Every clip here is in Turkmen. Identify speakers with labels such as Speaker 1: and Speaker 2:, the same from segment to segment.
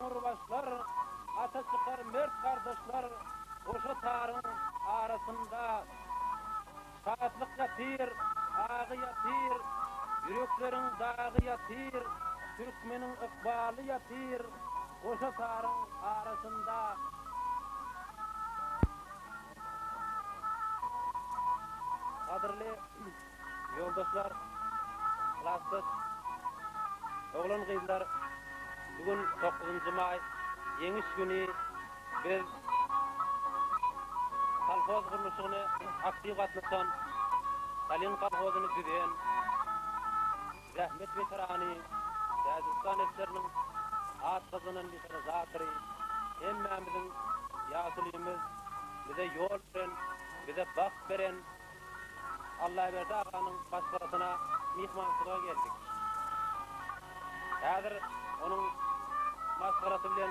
Speaker 1: Başlar, ata çıkar mert kardeşler, oşa tarın arasında. Saatlık yatır, ağı yatır, yüreklerin dağı yatır, Türkmenin ikbalı yatır, oşa tarın arasında. Kadırlı yoldaşlar, klasdaş, oğlan kızlar, bugün 9. may, Yeniş günü, biz kalpoz kuruluşunu aktif katmışan, Salin kalpozunu düzen, rahmet veterani, Dağistan eslerinin at kızının bir zatırı, emmemizin yasılıyımız, bize yol veren, bize bak veren, Allah verdi ağanın başkarasına mihmansılığa geldik. Hazır onun maskarası bilen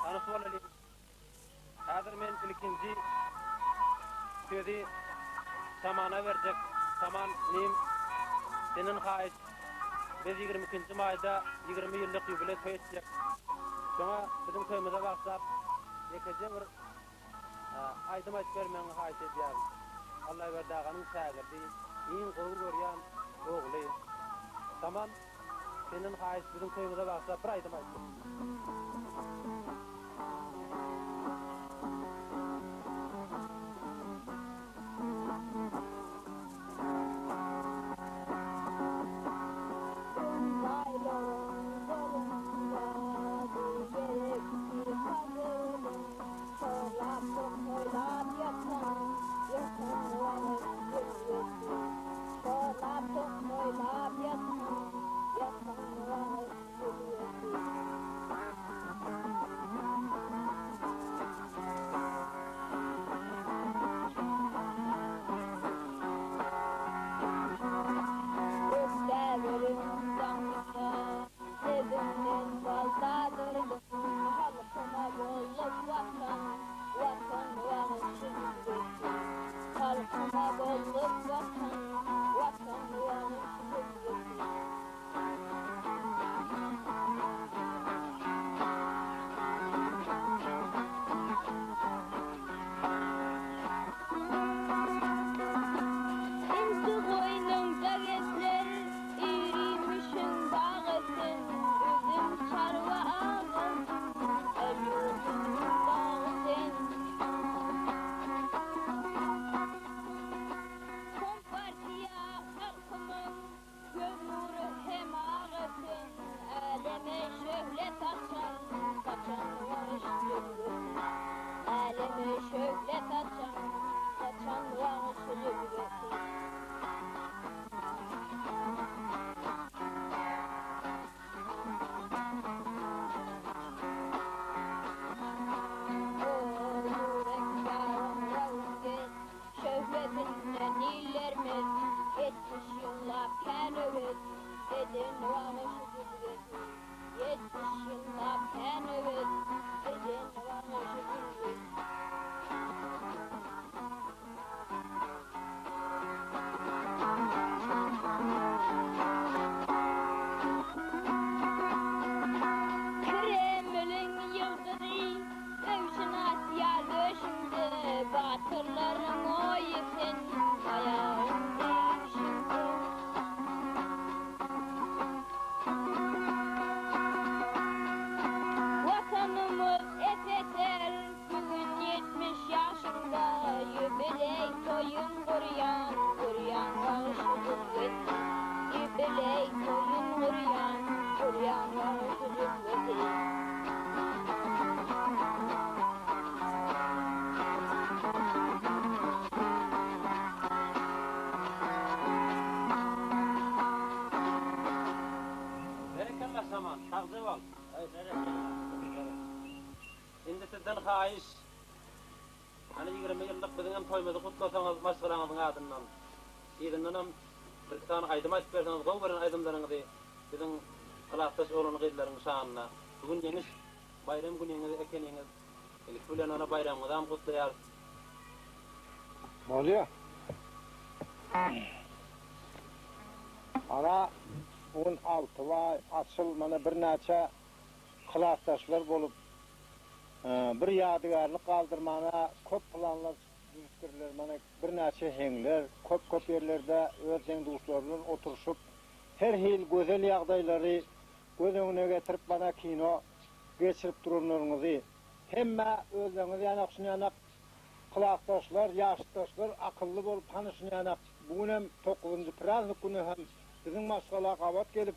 Speaker 1: tanışıp olalım. Hazır men ilkinci sözü Saman'a verecek. Saman nim senin haiç. Biz 22. mayda 20 yıllık yübile toy edecek. Şuna bizim köyümüze başlar. Yekece bir aydım açıp vermeyen haiç edeceğiz. Allah verdi ağanın sağırdı. İyin kolu görüyen oğlu. Saman senin haiç bizim köyümüze başlar. Bir aydım açıp. Şimdi sizden haiş, hani 20 yıllık bizim hem toymadı kutlasanız başkalarınızın adından. İyidinden bir tane aydım açıp verseniz, kol verin aydımlarınızı bizim kılaktaş oğlanı kıyıların şanına. Bugün yeniş bayram gününüzü ekeniniz, ilk bilen ona bayramıdan kutlayar.
Speaker 2: Ne oluyor? Ana bugün 6 ay asıl mana bir neçe kılaçdaşlar bolup bir ýadygarlyk galdyrmana köp planlar düzükdirler. Mana bir näçe heňler, köp ýerlerde öz deňduşlar bilen oturuşyp her hil gözel ýagdaýlary göz öňüne getirip bana kino geçirip dururlaryňyzy hemme özleňiz ýanak kılaçdaşlar, ýaşdaşlar akylly bolup tanyşýanak. Bugun hem 9-njy praznik güni hem bizim maşgala gabat gelip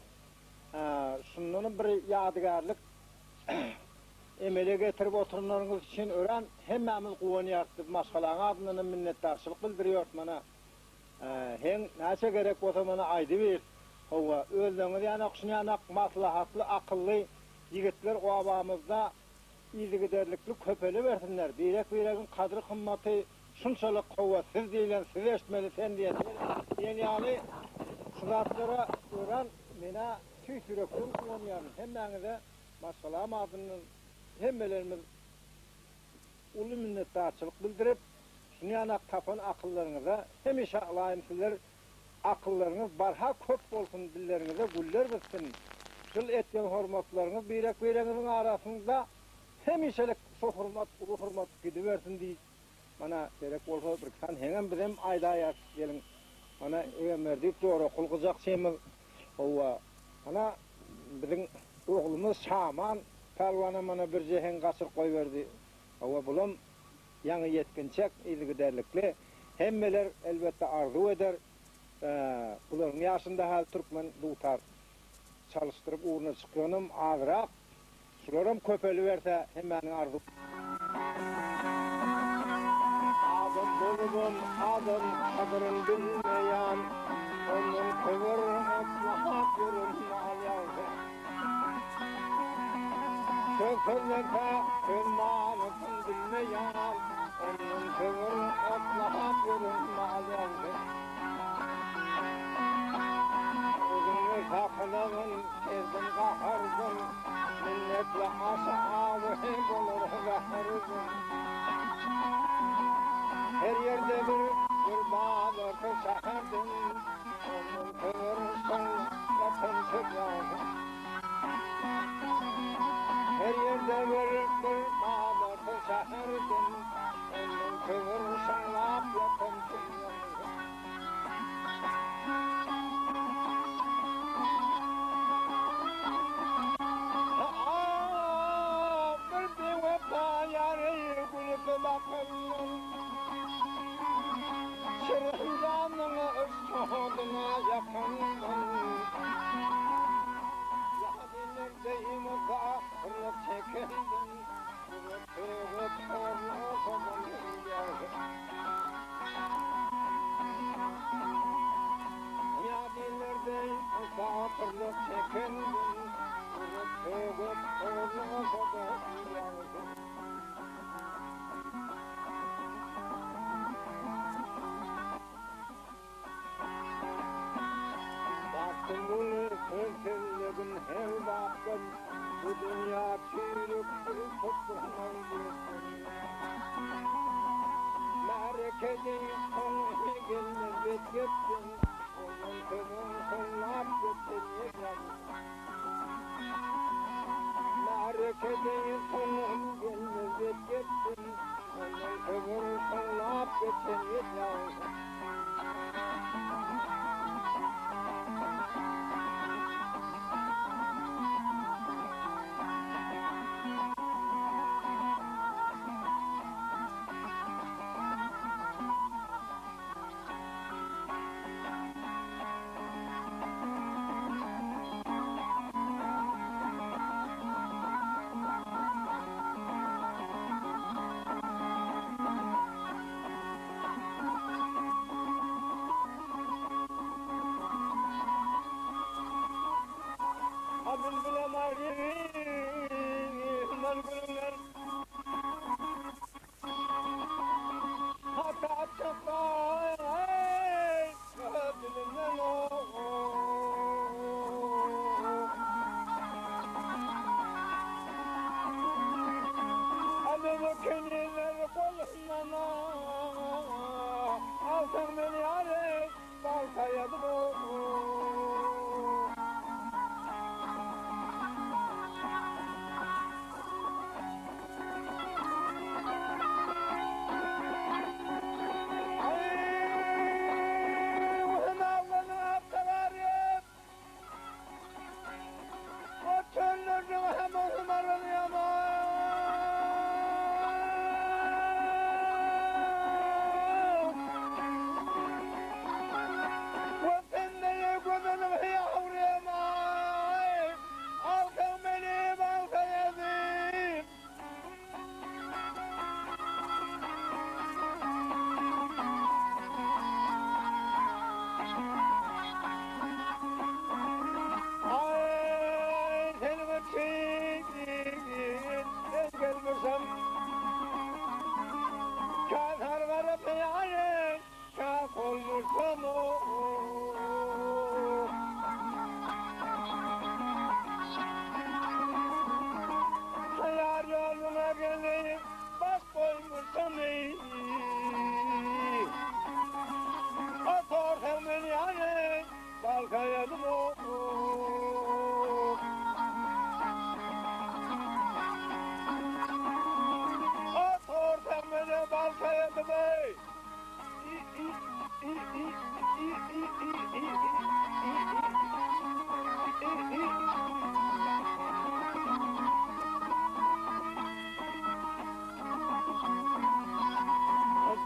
Speaker 2: şundan bir ýadygarlyk emele getirip oturmalarınız için ören hemmemiz guwanyýardyk. Maşgalaň adyndan minnetdarçylyk bildirýär mana. Hem näçe gerek bolsa mana aýdy bir. Hawa özleňiz ýanak maslahatly, akylly ýigitler gowabamyzda ýygyderlikli köpeli bersinler. Birek-biregiň kadry kymmaty şunçalyk gowwatsız diýilen, siz eşitmeli sen diýen. Ýani şulatlara ören mena tüýsürekli guwanýar. Hemmeňize maşgalaň adyndan hemmelerimiz uly minnetdarçylyk bildirip, şuňanak tapan akyllaryňyza hemişe alaýym sizler akyllarınız barha köp bolsun, dilleriňize güller bitsin. Şol etgen hormatlaryňyz birek-bireňiziň arasynda hemişelik şu hurmat, ulu hurmat gidiversin diýip. Mana gerek bolsa bir kan heňem bizem aýdaýar gelin. Mana egermerdip dogry kulgyjak şeýmiz. Hawa mana biziň oglumuz Şaman Perwana mana bir jehen gaçyr goýberdi. Hawa bulam ýaňy yetkinçek, ýygyderlikli hemmeler elbetde arzu eder. Buların yaşında hal Türkmen dutar çalıştırıp uğruna çıkıyorum ağırak şuraram köpeli verse hemen arzu adım bulubum adım kadırın bilmeyen onun kıvır maslahat yürün alyavı köpürlete kırmanıkın bilmeyen onun kıvır maslahat yürün alyavı Kapınağın ezin qaharızın minnetle aşağılı olur qaharızın her yerde bir bağlar şahardın onun kıvırsan yapın çıkardın her yerde bir bağlar şahardın onun kıvırsan yapın çıkardın Şırındanın üstüne yakındım Yadinlerdeyim kahırlık çekindim Kırıp torladım Yadinlerdeyim kahırlık çekindim Kırıp torladım Bunu sözlerden her vakit bu dünya çürük bir tuttuğundan bilsin. Mereketin sonu gelmez gitsin, onun kızın sonlap gitsin yeter. Mereketin sonu gelmez gitsin, onun kızın sonlap gitsin yeter.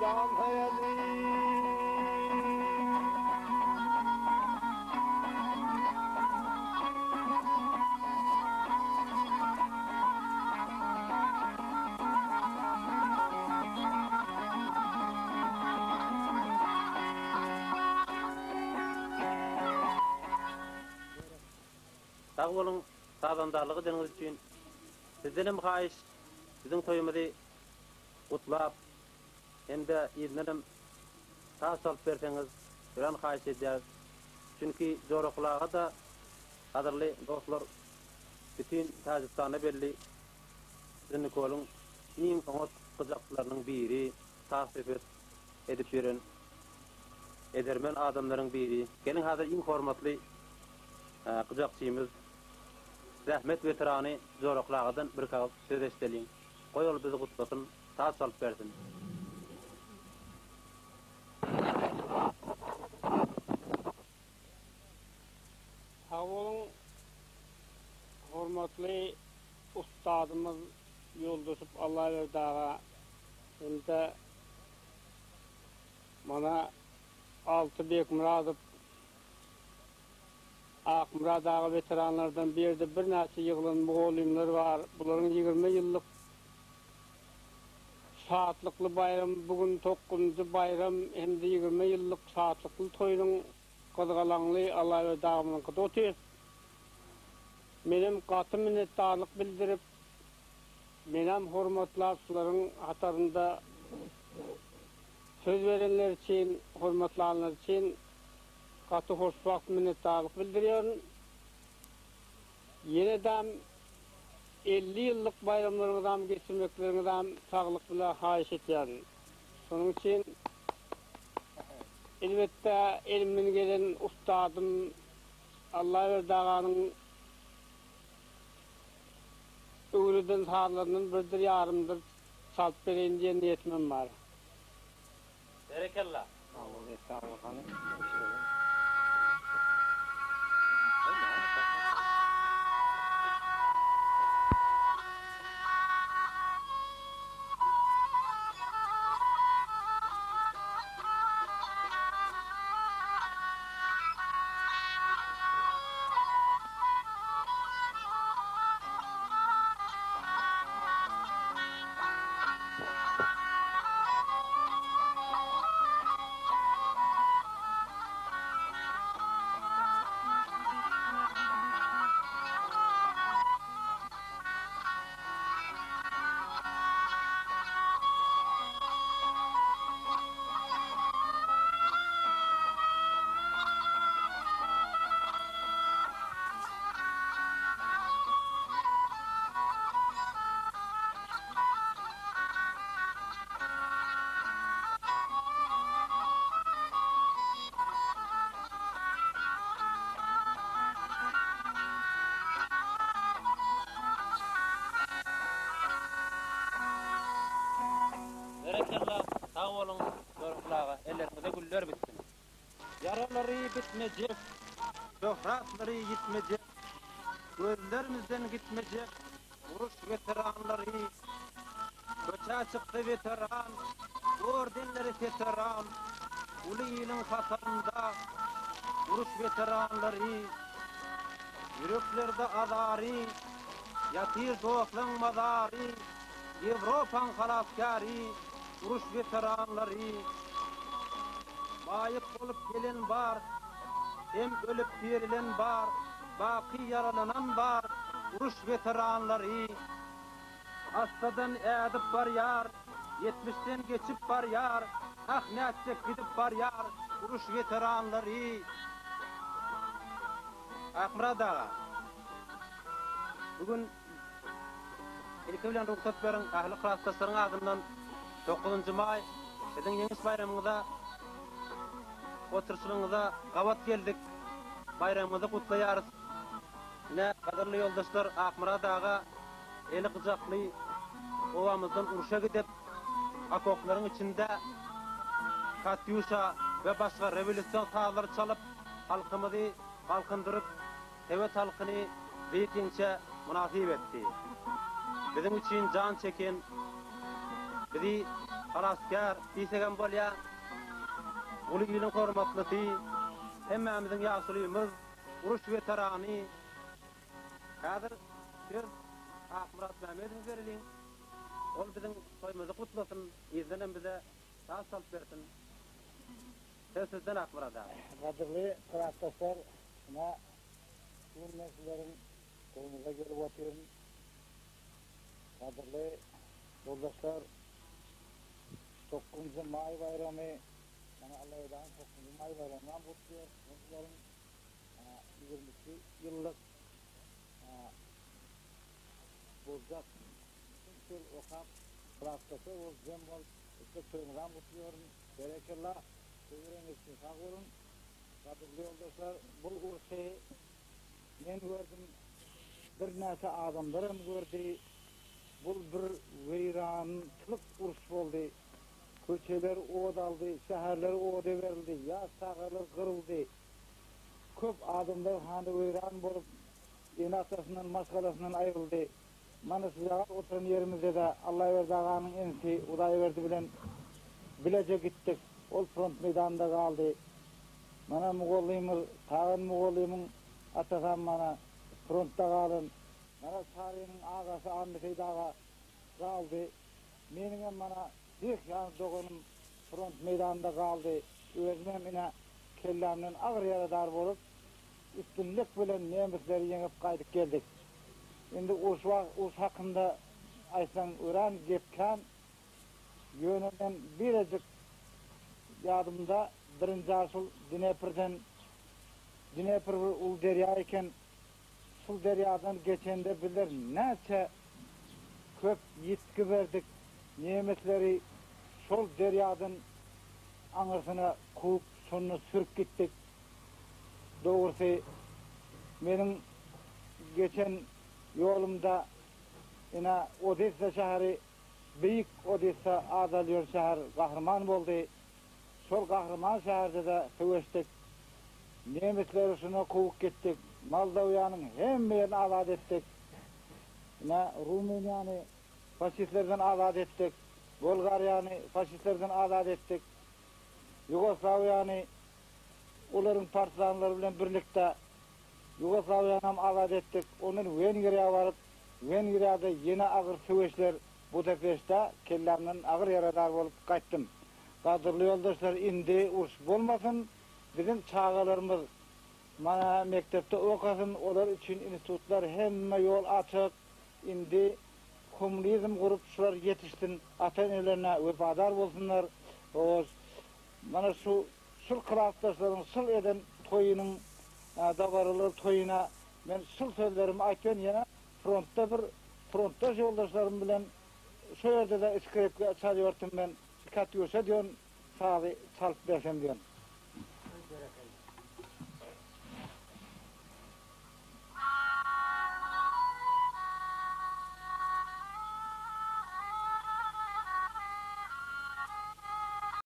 Speaker 2: Allah'ım hayali.
Speaker 1: Sağ olun, sağdandarlığı ediniz için. Sizdenim hayiş, sizin toyumuzu kutlap, hem de izlenim sağ salıp verseniz, bir an hayiş edeceğiz. Çünkü zorukluğa da kadırlı dostlar, bütün Tacikistan'a belli, sizin kolun en umut kızaklarının biri, tasvip edip verin, edermen adamların biri. Gelin hazır en hormatlı kızakçıyımız, Rahmet veterani zoruklağıdan bir kağıt söz eşteliyim. Koyol bizi kutlasın, sağ salıp versin.
Speaker 3: Sağ olun, hormatly ustadımız Yolduşup Allah Erdağa, hem de bana Altıbek Muradov Akmurad Ağa veteranlardan bir de bir näçe ýygylan mugallimler var. Buların 20 ýyllyk şahatlykly bayram, bugün 9-njy bayram, hem de 20 ýyllyk şahatlykly toýunyň gozgalanly Allah we dağımyň gydoty. Menem gaty minnetdarlyk bildirip, menem hormatlar şularyň hatarynda söz verenler için, hormatlananlar için gaty hoşbakt minnetdarlyk bildiriyorum. Yeniden 50 yıllık bayramlarından geçirmeklerinden sağlık bilen hayiş etýän. Şonuň için elbette elimden gelen ustadım Allah Erdağanyň öwrüden sağlarının birdir yarımdır salıp bereýin diýen niýetim bar.
Speaker 1: Berekallah.
Speaker 2: Sağ olun.
Speaker 1: Berekallah, sağ olun zoruklağa, ellerinize güller bitsin. Yaraları bitmeyecek, şöhratları yitmeyecek, gözlerimizden gitmeyecek, vuruş veteranları, köçe çıktı veteran, ordenleri veteran, ulu ilin hatarında, vuruş veteranları, yüreklerde azari, yatır doğuklan mazari, Avrupan halaskari, vuruş veteranları, bayık olup gelen var, hem ölüp verilen var, baki yaralanan var, vuruş veteranları, hastadan edip var yar, 70'ten geçip var yar, ah näçe gidip var yar, vuruş veteranları. Akmurad Ağa, bugün ilki bilen ruhsat beren ahli klaslaryň adından 9-njy may sizin ýeňis bayramyňyza oturşygyňyza gawat geldik. Bayramyňyzy kutlaýarys. Ne kadyrly ýoldaşlar, Akmurad Ağa eli gyjakly owamyzdan uruşa gidip akoklaryň içinde Katyusha ve başga revolüsiýon taýlary çalyp halkymyzy halkyndyryp Tewet halkyny beýikinçe münasip etdi. Bizim için can çeken, bizi halaskar, diýsegem bolýar. Ulu ýylyň hormatly, hemmemizin ýagşylygymyz, uruş veterany. Häzir söz Akmurat Mehmetow berilin. Ol biziň toýumuzy kutlasyn, ýerden bize saz salyp bersin. Söz sizden Akmurat abi.
Speaker 2: Kadırlı kıraatdaşlar, buna bu meselerin kolumuza gelip oturuyorum. Kadırlı yoldaşlar, 9. May bayramı, bana Allah ödağın 9. May bayramından kutluyor. Bunların 22 yıllık Bozcak Tül Okap kıraatdaşı o Cembol Töyünü'den kutluyorum. Berekallah. Öğrenirsin, sağ olun. Kadırlı yoldaşlar, bu urşayı men gördüm, bir näçe adamlarım gördü, bu bir veyrançılık urş boldy. Köçeler od aldı, şäherler oda berildi, ýa sagalar kırıldı. Köp adamlar hany veyran bolup, enatasından, maşgalasından ayrıldı. Mana size oturan yerimizde de Allah verdağanın ensi, Uday verdi bilen bilece gittik. Ol front meydanında kaldı. Mana Mugollymyň, tağın Mugollymyň atasam mana frontda kalın. Mana Sariýanyň agasy Ahmet Daga kaldı. Meniňem mana bir ýan dogunum front meydanında kaldı. Özüm ine kellämden agyr ýaradar bolup, üstünlik bilen nemisleri ýeňip gaýdyp geldik. Endi uş hakynda aýsam ören gepkan ýönünden birejik yadımda birinci asıl Dnepr ul derya iken sul deryadan geçende bilir näçe köp yitki verdik nimetleri sol deryadan aňyrsına kuup sonuna sürüp gittik. Doğrusu benim geçen yolumda ina Odessa şäheri büyük Odessa adalıyor şäher gahrman boldy. Sol Kahraman şäherde de höwestik. Nemetleri şuna kuwup gittik. Moldawyanyň hemmeýini azad etdik. Rumeniýany faşistlerden azad etdik. Bolgariýany faşistlerden azad etdik. Yugoslawiýany olaryň partizanlary bilen birlikde Yugoslawiýany azad etdik. Onuň Wengriýa baryp, Wengriýada ýene agyr söwüşler Budapeştde kellämden agyr ýaradar bolup gaýtdym. Kadırlı yoldaşlar, indi uş bolmasın, bizim çağalarımız mana mektepte okasın, olar için institutlar hemme yol açık, indi komünizm kurup şular yetiştin, ata-enelerine vefadar bolsunlar. Mana şu kıraatdaşların sıl eden toyunun davarılı toyuna men sıl sözlerimi aytken yana frontdaş yoldaşlarım bilen şu yerde de iskripke çalıyordum ben. Katyosha diyorsun, salı çalıp versem diyorsun.